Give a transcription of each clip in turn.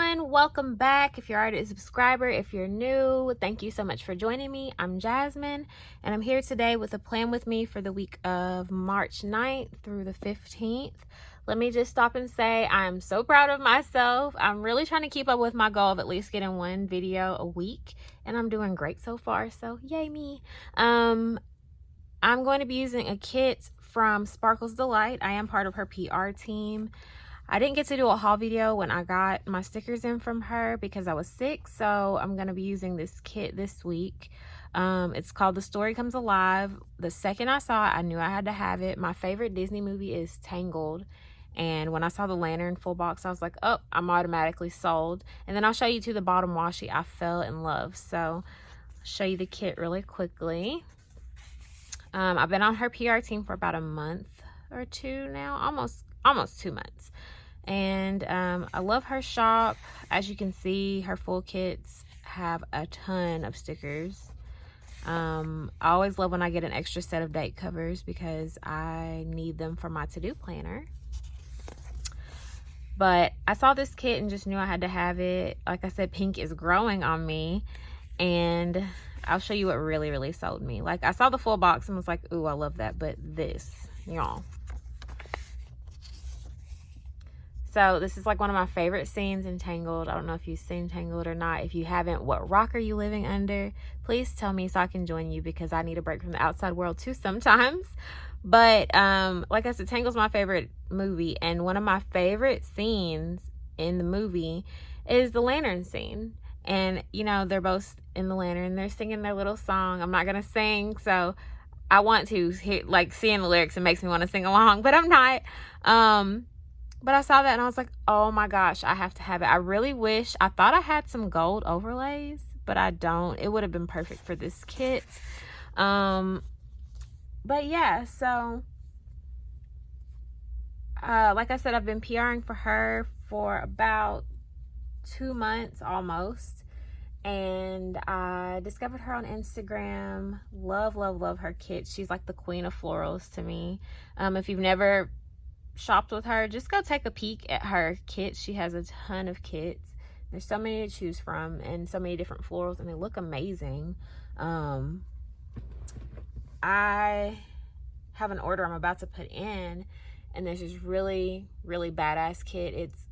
everyone, welcome back. If you're already a subscriber, if you're new, thank you so much for joining me. I'm Jasmine, and I'm here today with a plan with me for the week of March 9th through the 15th. Let me just stop and say I'm so proud of myself. I'm really trying to keep up with my goal of at least getting one video a week, and I'm doing great so far, so yay me. I'm going to be using a kit from SparklesDelight. I am part of her PR team. I didn't get to do a haul video when I got my stickers in from her because I was sick, so I'm going to be using this kit this week. It's called The Story Comes Alive. The second I saw it, I knew I had to have it. My favorite Disney movie is Tangled, and when I saw the lantern full box, I was like, oh, I'm automatically sold. And then I'll show you to the bottom washi. I fell in love, so I'll show you the kit really quickly. I've been on her PR team for about a month or two now, almost 2 months. And I love her shop. As you can see, her full kits have a ton of stickers. I always love when I get an extra set of date covers because I need them for my to-do planner. But I saw this kit and just knew I had to have it. Like I said, pink is growing on me, and I'll show you what really sold me. Like, I saw the full box and was like, ooh, I love that. But this, y'all. So this is like one of my favorite scenes in Tangled. I don't know if you've seen Tangled or not. If you haven't, what rock are you living under? Please tell me so I can join you, because I need a break from the outside world too sometimes. But like I said, Tangled's my favorite movie, and one of my favorite scenes in the movie is the lantern scene. And you know, they're both in the lantern, they're singing their little song. I'm not gonna sing, so I want to hit, like, seeing the lyrics, it makes me want to sing along, but I'm not. But I saw that and I was like, oh my gosh, I have to have it. I really wish, I thought I had some gold overlays, but I don't. It would have been perfect for this kit. But yeah, so like I said, I've been PRing for her for about 2 months almost. And I discovered her on Instagram. Love her kits. She's like the queen of florals to me. If you've never shopped with her, just go take a peek at her kits. She has a ton of kits. There's so many to choose from and so many different florals, and they look amazing. I have an order I'm about to put in, and there's this really badass kit. It's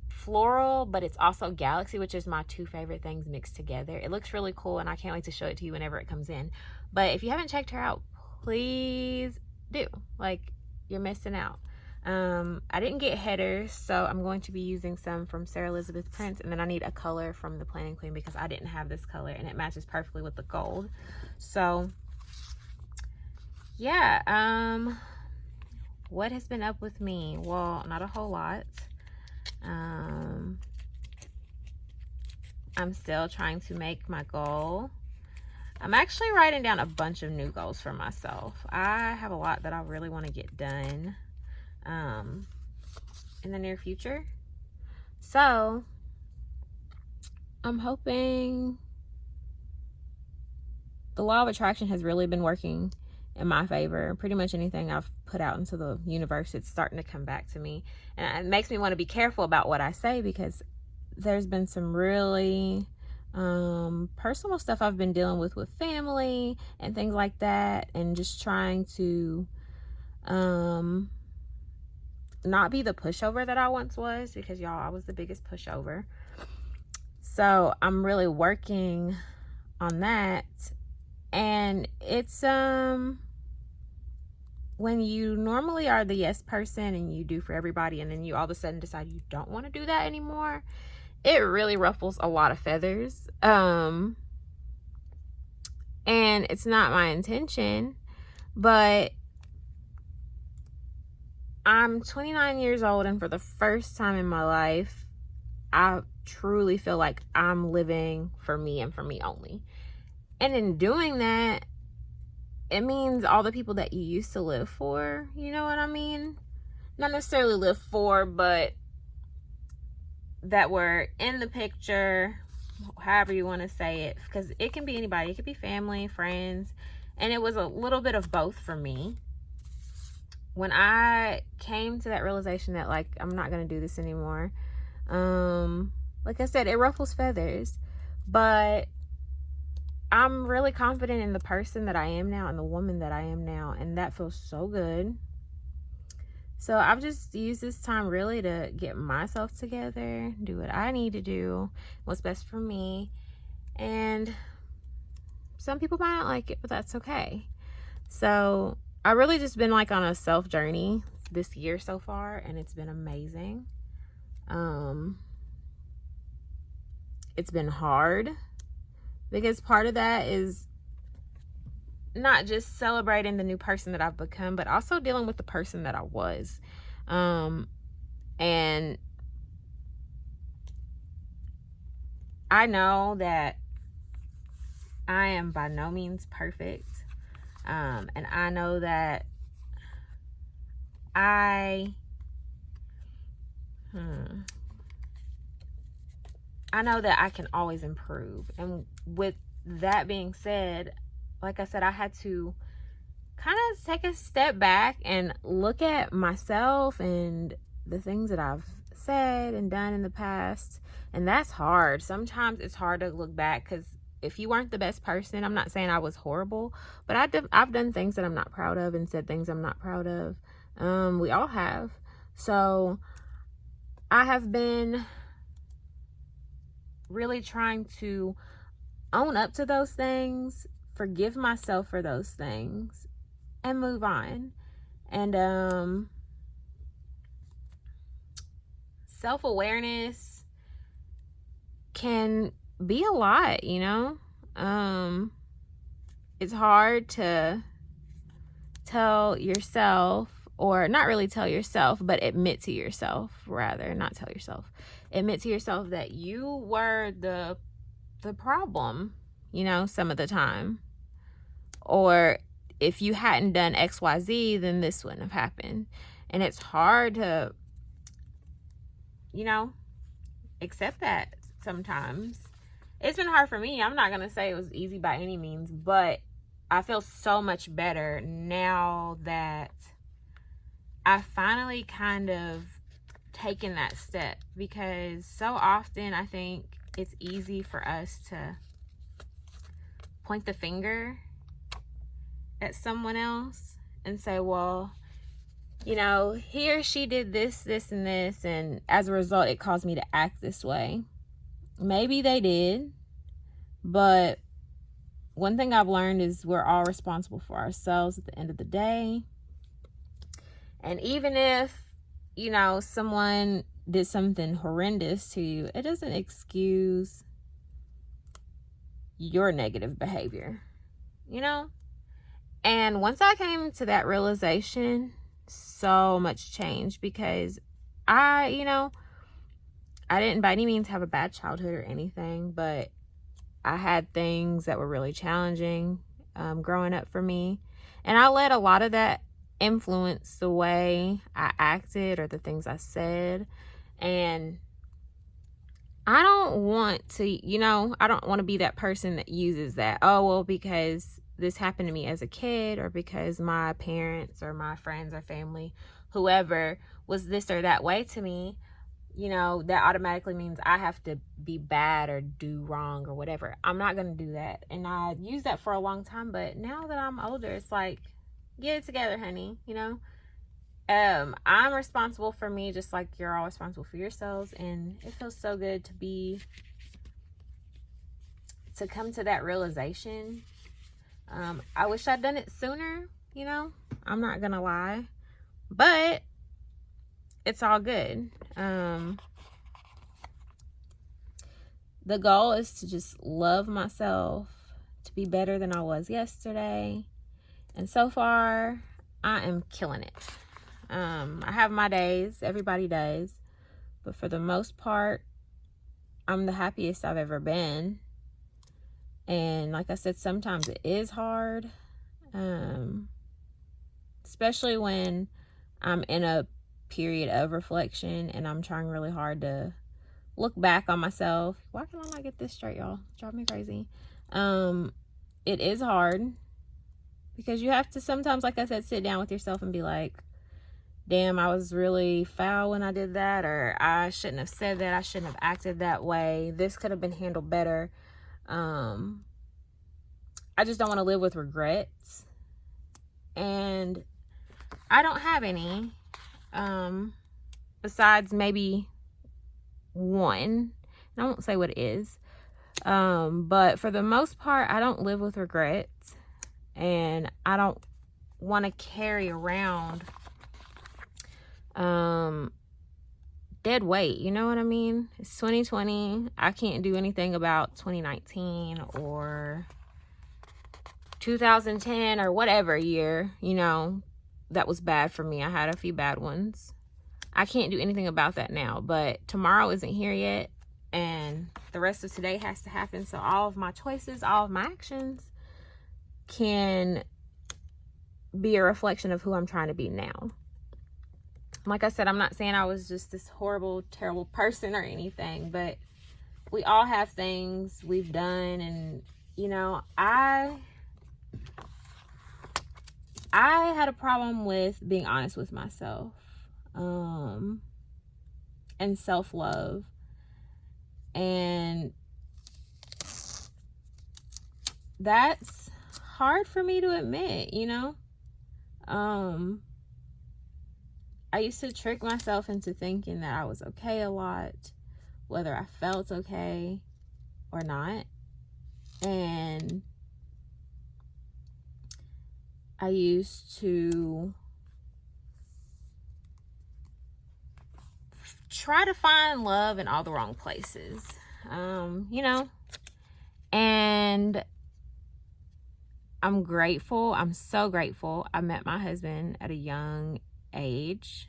floral, but it's also galaxy, which is my two favorite things mixed together. It looks really cool, and I can't wait to show it to you whenever it comes in. But if you haven't checked her out, please do. Like, you're missing out. I didn't get headers, so I'm going to be using some from Sarah Elizabeth Prince, and then I need a color from the Planning Queen because I didn't have this color and it matches perfectly with the gold. So yeah, what has been up with me? Well, not a whole lot. I'm still trying to make my goal. I'm actually writing down a bunch of new goals for myself. I have a lot that I really want to get done in the near future. So I'm hoping the law of attraction has really been working in my favor. Pretty much anything I've put out into the universe, it's starting to come back to me. And it makes me want to be careful about what I say, because there's been some really personal stuff I've been dealing with family and things like that, and just trying to not be the pushover that I once was, because y'all, I was the biggest pushover. So I'm really working on that. And it's when you normally are the yes person and you do for everybody, and then you all of a sudden decide you don't want to do that anymore, it really ruffles a lot of feathers. And it's not my intention, but I'm 29 years old, and for the first time in my life, I truly feel like I'm living for me and for me only. And in doing that, it means all the people that you used to live for, you know what I mean? Not necessarily live for, but that were in the picture, however you want to say it, because it can be anybody. It could be family, friends, and it was a little bit of both for me. When I came to that realization that, like, I'm not going to do this anymore, like I said, it ruffles feathers. But I'm really confident in the person that I am now and the woman that I am now. And that feels so good. So I've just used this time really to get myself together, do what I need to do, what's best for me. And some people might not like it, but that's okay. So I really just been like on a self journey this year so far, and it's been amazing. It's been hard because part of that is not just celebrating the new person that I've become, but also dealing with the person that I was. And I know that I am by no means perfect. And I know that I know that I can always improve. And with that being said, like I said, I had to kind of take a step back and look at myself and the things that I've said and done in the past. And that's hard. Sometimes it's hard to look back, because if you weren't the best person, I'm not saying I was horrible, but I've done things that I'm not proud of and said things I'm not proud of. We all have. So I have been really trying to own up to those things, forgive myself for those things, and move on. And self-awareness can be a lot, you know. It's hard to tell yourself, or not really tell yourself, but admit to yourself, rather, not tell yourself, admit to yourself that you were the problem, you know, some of the time. Or if you hadn't done XYZ, then this wouldn't have happened. And it's hard to, you know, accept that sometimes. It's been hard for me. I'm not going to say it was easy by any means, but I feel so much better now that I finally kind of taken that step. Because so often I think it's easy for us to point the finger at someone else and say, well, you know, he or she did this, this, and this, and as a result, it caused me to act this way. Maybe they did, but one thing I've learned is we're all responsible for ourselves at the end of the day. And even if, you know, someone did something horrendous to you, it doesn't excuse your negative behavior, you know? And once I came to that realization, so much changed, because I didn't by any means have a bad childhood or anything, but I had things that were really challenging growing up for me. And I let a lot of that influence the way I acted or the things I said. And I don't want to, I don't want to be that person that uses that. Oh, well, because this happened to me as a kid, or because my parents or my friends or family, whoever, was this or that way to me, that automatically means I have to be bad or do wrong or whatever. I'm not going to do that. And I used that for a long time, but now that I'm older, it's like, get it together, honey, I'm responsible for me, just like you're all responsible for yourselves. And it feels so good to come to that realization. I wish I'd done it sooner, I'm not gonna lie, but it's all good. The goal is to just love myself, to be better than I was yesterday. And so far, I am killing it. I have my days, everybody does, but for the most part, I'm the happiest I've ever been. And like I said, sometimes it is hard, especially when I'm in a period of reflection and I'm trying really hard to look back on myself. Why can I not get this straight, y'all? It's driving me crazy. It is hard because you have to sometimes, like I said, sit down with yourself and be like, damn, I was really foul when I did that, or I shouldn't have said that, I shouldn't have acted that way, this could have been handled better. I just don't want to live with regrets, and I don't have any, besides maybe one, and I won't say what it is, but for the most part, I don't live with regrets, and I don't want to carry around dead weight, you know what I mean? It's 2020. I can't do anything about 2019 or 2010 or whatever year, you know, that was bad for me. I had a few bad ones. I can't do anything about that now, but tomorrow isn't here yet, and the rest of today has to happen, so all of my choices, all of my actions can be a reflection of who I'm trying to be now. Like I said, I'm not saying I was just this horrible, terrible person or anything, but we all have things we've done, and, you know, I had a problem with being honest with myself, and self-love, and that's hard for me to admit, you know. I used to trick myself into thinking that I was okay a lot, whether I felt okay or not. And I used to try to find love in all the wrong places, you know. And I'm grateful. I'm so grateful I met my husband at a young age.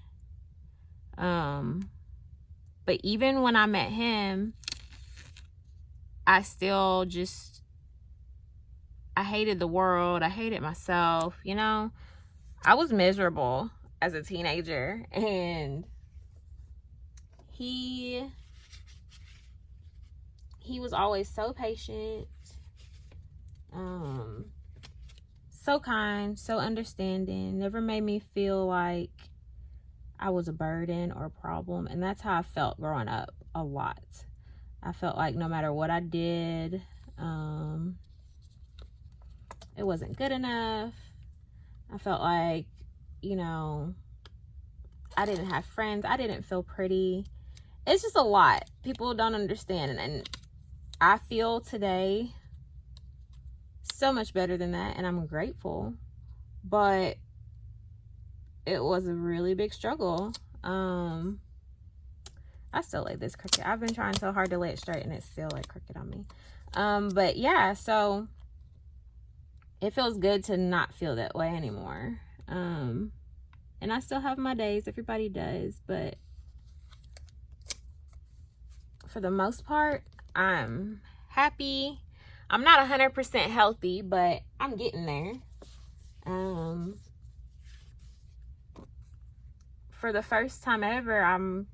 But even when I met him, I still just, I hated the world. I hated myself, you know. I was miserable as a teenager, and he was always so patient, so kind, so understanding, never made me feel like I was a burden or a problem. And that's how I felt growing up a lot. I felt like no matter what I did, it wasn't good enough. I felt like, you know, I didn't have friends. I didn't feel pretty. It's just a lot. People don't understand. And I feel today so much better than that, and I'm grateful. But it was a really big struggle. I still lay this crooked. I've been trying so hard to lay it straight, and it's still like crooked on me. But yeah, so it feels good to not feel that way anymore. And I still have my days. Everybody does. But for the most part, I'm happy. I'm not 100% healthy, but I'm getting there. For the first time ever, I'm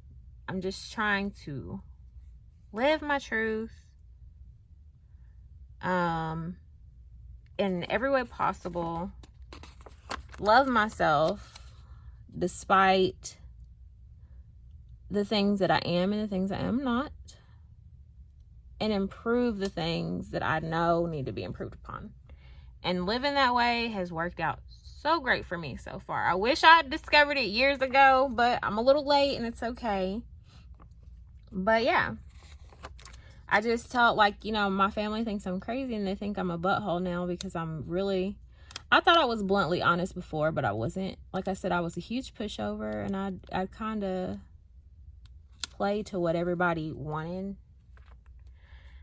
just trying to live my truth, in every way possible. Love myself despite the things that I am and the things I am not, and improve the things that I know need to be improved upon. And living that way has worked out so great for me so far. I wish I had discovered it years ago, but I'm a little late, and it's okay. But yeah, I just felt like, you know, my family thinks I'm crazy, and they think I'm a butthole now because I'm really, I thought I was bluntly honest before, but I wasn't. Like I said, I was a huge pushover, and I kind of played to what everybody wanted.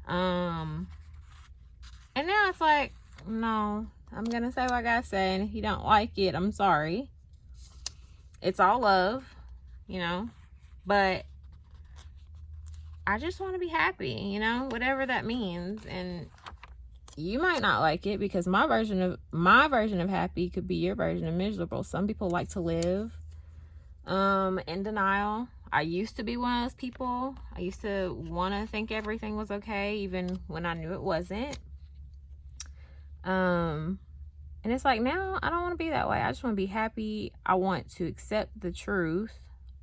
And now it's like, no, I'm gonna say what I gotta say, and if you don't like it, I'm sorry. It's all love, you know, but I just want to be happy, you know, whatever that means. And you might not like it, because my version of happy could be your version of miserable. Some people like to live in denial. I used to be one of those people. I used to want to think everything was okay, even when I knew it wasn't. And it's like, now I don't want to be that way. I just want to be happy. I want to accept the truth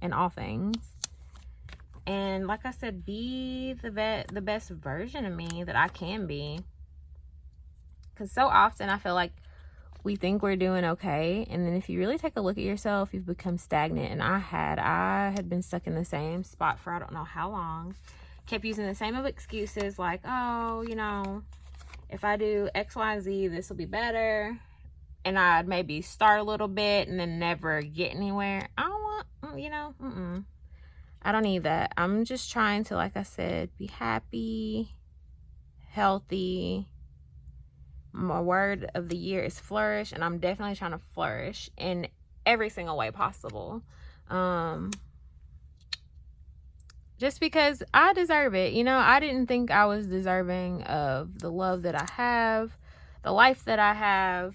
in all things. And like I said, be the best version of me that I can be. Because so often I feel like we think we're doing okay. And then if you really take a look at yourself, you've become stagnant. And I had been stuck in the same spot for I don't know how long. Kept using the same excuses like, oh, you know, if I do X, Y, and Z, this will be better. And I'd maybe start a little bit and then never get anywhere. I don't want, you know, I don't need that. I'm just trying to, like I said, be happy, healthy. My word of the year is flourish, and I'm definitely trying to flourish in every single way possible. Just because I deserve it. You know, I didn't think I was deserving of the love that I have, the life that I have.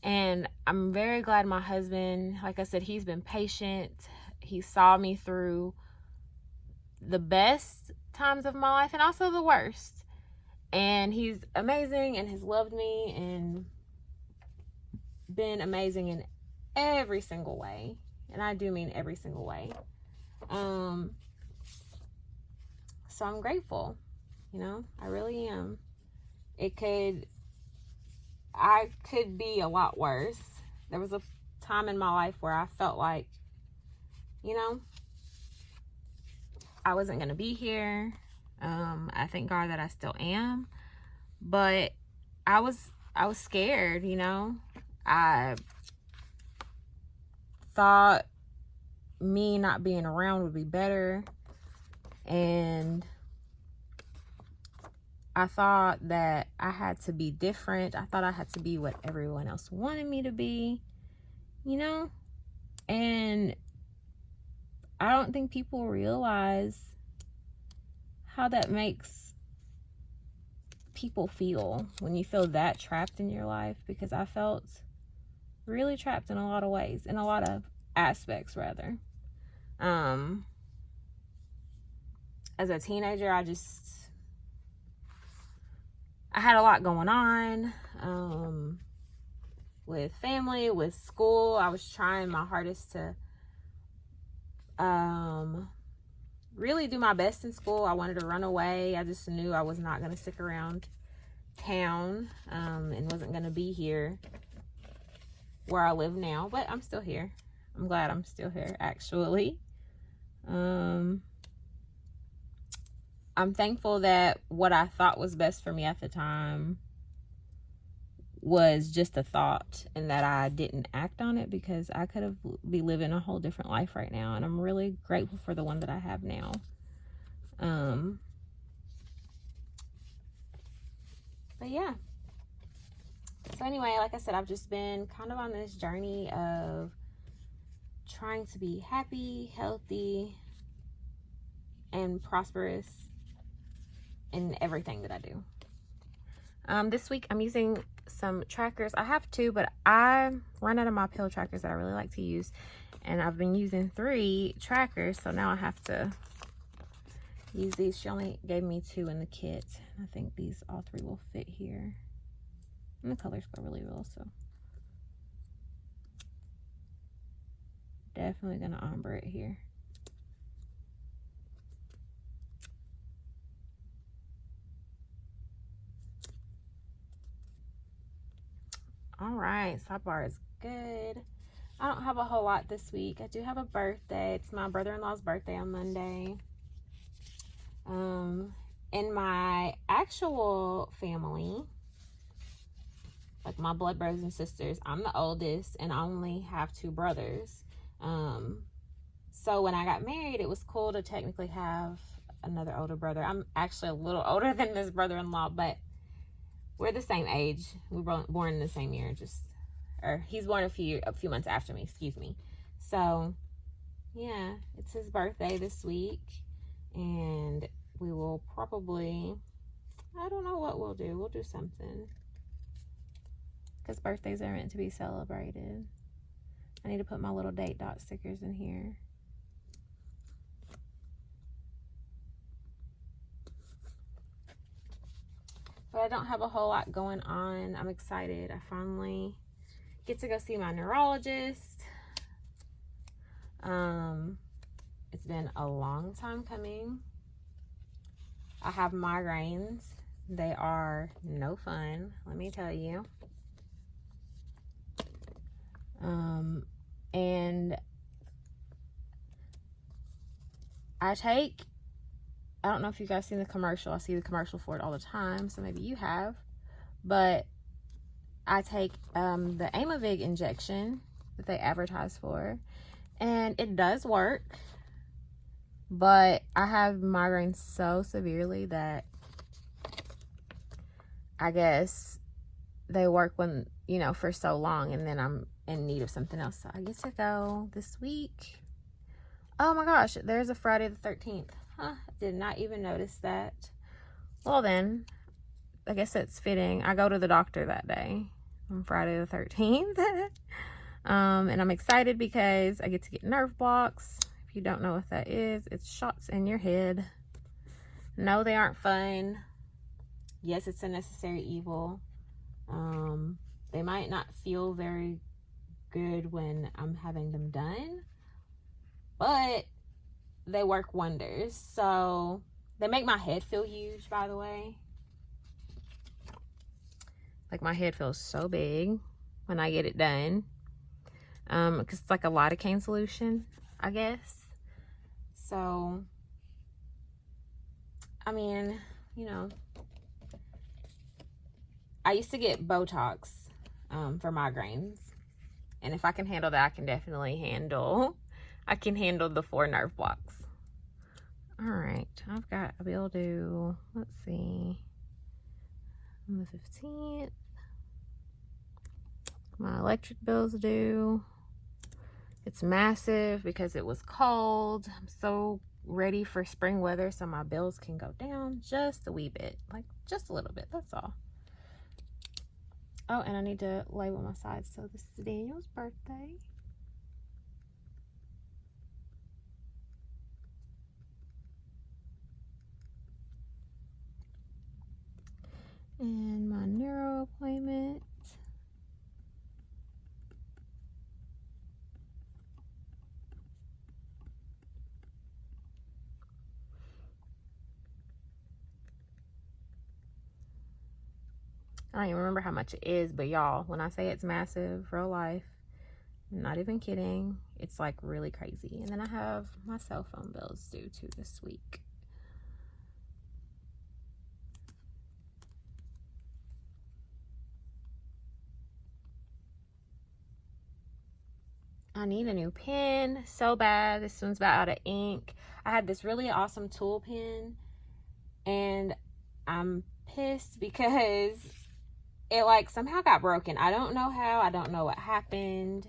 And I'm very glad my husband, like I said, he's been patient. He saw me through the best times of my life and also the worst. And he's amazing and has loved me and been amazing in every single way. And I do mean every single way. So I'm grateful, you know, I really am. I could be a lot worse. There was a time in my life where I felt like, you know, I wasn't going to be here. I thank God that I still am. But I was scared, you know. I thought me not being around would be better. And I thought that I had to be different. I thought I had to be what everyone else wanted me to be, you know? And I don't think people realize how that makes people feel when you feel that trapped in your life, because I felt really trapped in a lot of ways, in a lot of aspects, rather. As a teenager, I had a lot going on, with family, with school. I was trying my hardest to, really do my best in school. I wanted to run away. I just knew I was not going to stick around town, and wasn't going to be here where I live now, but I'm still here. I'm glad I'm still here, actually. I'm thankful that what I thought was best for me at the time was just a thought, and that I didn't act on it, because I could have be living a whole different life right now. And I'm really grateful for the one that I have now. But yeah. So anyway, like I said, I've just been kind of on this journey of trying to be happy, healthy, and prosperous in everything that I do. This week I'm using some trackers. I have two, but I ran out of my pill trackers that I really like to use, and I've been using 3 trackers, so now I have to use these. She only gave me 2 in the kit. I think these all 3 will fit here, and the colors go really well, so definitely gonna ombre it here. All right, sidebar is good. I don't have a whole lot this week. I do have a birthday. It's my brother-in-law's birthday on Monday. In my actual family, like my blood brothers and sisters, I'm the oldest, and I only have 2 brothers. So when I got married, it was cool to technically have another older brother. I'm actually a little older than this brother-in-law, but we're the same age. We were born in the same year, or he's born a few months after me, excuse me. So yeah, it's his birthday this week, and we will probably, I don't know what we'll do. We'll do something, because birthdays are meant to be celebrated. I need to put my little date dot stickers in here. But I don't have a whole lot going on. I'm excited. I finally get to go see my neurologist. It's been a long time coming. I have migraines. They are no fun, let me tell you. And I don't know if you guys seen the commercial. I see the commercial for it all the time, so maybe you have. But I take the Aimovig injection that they advertise for, and it does work. But I have migraines so severely that I guess they work when, you know, for so long, and then I'm in need of something else. So I get to go this week. Oh my gosh, there's a Friday the 13th. Huh, did not even notice that. Well then, I guess it's fitting. I go to the doctor that day on Friday the 13th. And I'm excited because I get to get nerve blocks. If you don't know what that is, it's shots in your head. No, they aren't fun. Yes, it's a necessary evil. They might not feel very good when I'm having them done, but they work wonders. So they make my head feel huge, by the way. Like, my head feels so big when I get it done, because it's like a lidocaine solution, I guess. So I mean, you know, I used to get Botox for migraines, and if I can handle that, I can definitely handle the 4 nerve blocks. All right, I'll be able to, let's see, on the 15th, my electric bill's due. It's massive because it was cold. I'm so ready for spring weather so my bills can go down just a wee bit, like just a little bit, that's all. Oh, and I need to label my sides. So this is Daniel's birthday. And my neuro appointment. I don't even remember how much it is, but y'all, when I say it's massive, real life, I'm not even kidding, it's like really crazy. And then I have my cell phone bills due too this week. I need a new pen so bad. This one's about out of ink. I had this really awesome tool pen, and I'm pissed because it like somehow got broken. I don't know how. I don't know what happened.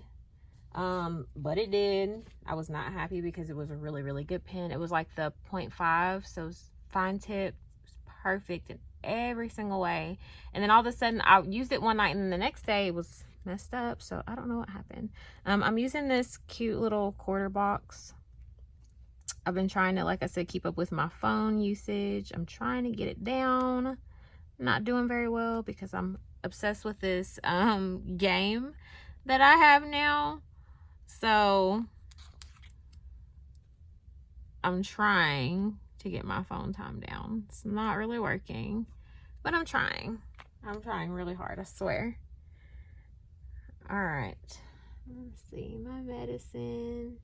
But it did. I was not happy because it was a really, really good pen. It was like the 0.5, so it was fine tip. It was perfect in every single way. And then all of a sudden, I used it one night, and then the next day it was messed up. So I don't know what happened. I'm using this cute little quarter box. I've been trying to, like I said, keep up with my phone usage. I'm trying to get it down. Not doing very well because I'm obsessed with this game that I have now. So I'm trying to get my phone time down. It's not really working, but I'm trying really hard, I swear. All right, let's see, my medicine.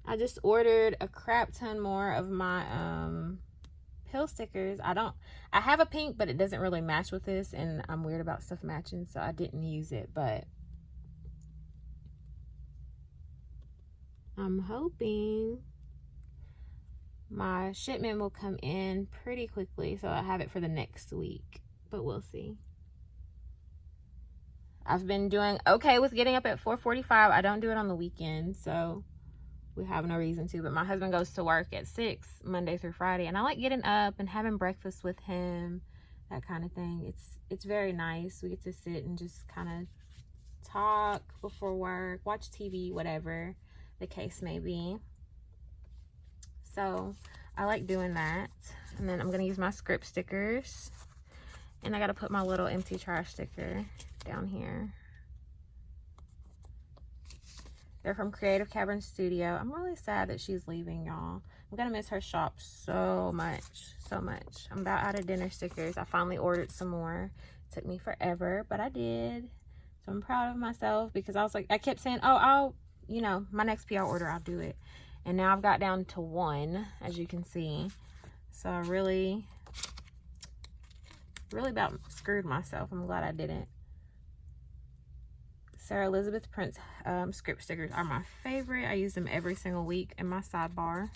I just ordered a crap ton more of my pill stickers. I have a pink, but it doesn't really match with this, and I'm weird about stuff matching, so I didn't use it. But I'm hoping my shipment will come in pretty quickly, so I have it for the next week, but we'll see. I've been doing okay with getting up at 4:45. I don't do it on the weekend, so we have no reason to, but my husband goes to work at 6 Monday through Friday, and I like getting up and having breakfast with him, that kind of thing. It's very nice. We get to sit and just kind of talk before work, watch TV, whatever the case may be. So I like doing that. And then I'm gonna use my script stickers, and I gotta put my little empty trash sticker down here. They're from Creative Cavern Studio. I'm really sad that she's leaving, y'all. I'm gonna miss her shop so much, so much. I'm about out of dinner stickers. I finally ordered some more. It took me forever, but I did. So I'm proud of myself because I was like, I kept saying, oh, I'll, you know, my next PR order, I'll do it. And now I've got down to 1, as you can see. So I really about screwed myself. I'm glad I didn't. Sarah Elizabeth Prince script stickers are my favorite. I use them every single week in my sidebar.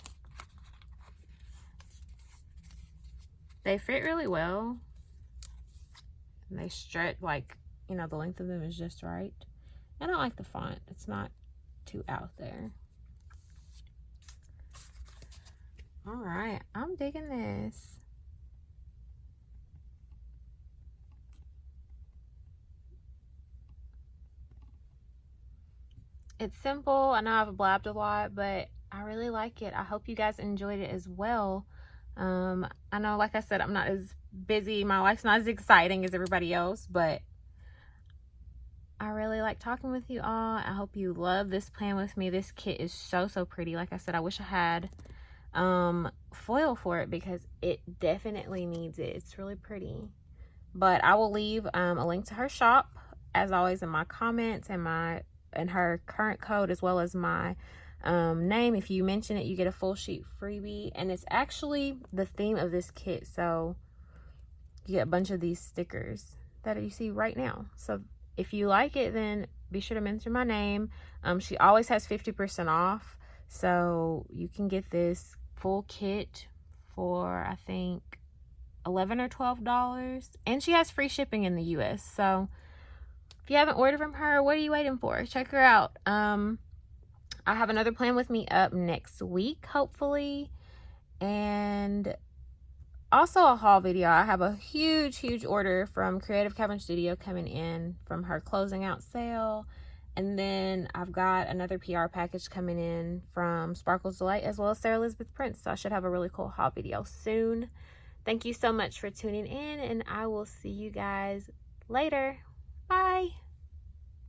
They fit really well. And they stretch, like, you know, the length of them is just right. And I like the font. It's not too out there. All right, I'm digging this. It's simple. I know I've blabbed a lot, but I really like it. I hope you guys enjoyed it as well. I know, like I said, I'm not as busy. My life's not as exciting as everybody else, but I really like talking with you all. I hope you love this plan with me. This kit is so pretty. Like I said, I wish I had foil for it because it definitely needs it. It's really pretty. But I will leave a link to her shop, as always, in my comments, and her current code, as well as my name. If you mention it, you get a full sheet freebie, and it's actually the theme of this kit. So you get a bunch of these stickers that you see right now. So if you like it, then be sure to mention my name. She always has 50% off, so you can get this full kit for, I think, $11 or $12, and she has free shipping in the US. So if you haven't ordered from her, what are you waiting for? Check her out. I have another plan with me up next week, hopefully, and also a haul video. I have a huge order from Creative Cavern Studio coming in from her closing out sale, and then I've got another PR package coming in from SparklesDelight, as well as Sarah Elizabeth Prince. So I should have a really cool haul video soon. Thank you so much for tuning in, and I will see you guys later. Bye.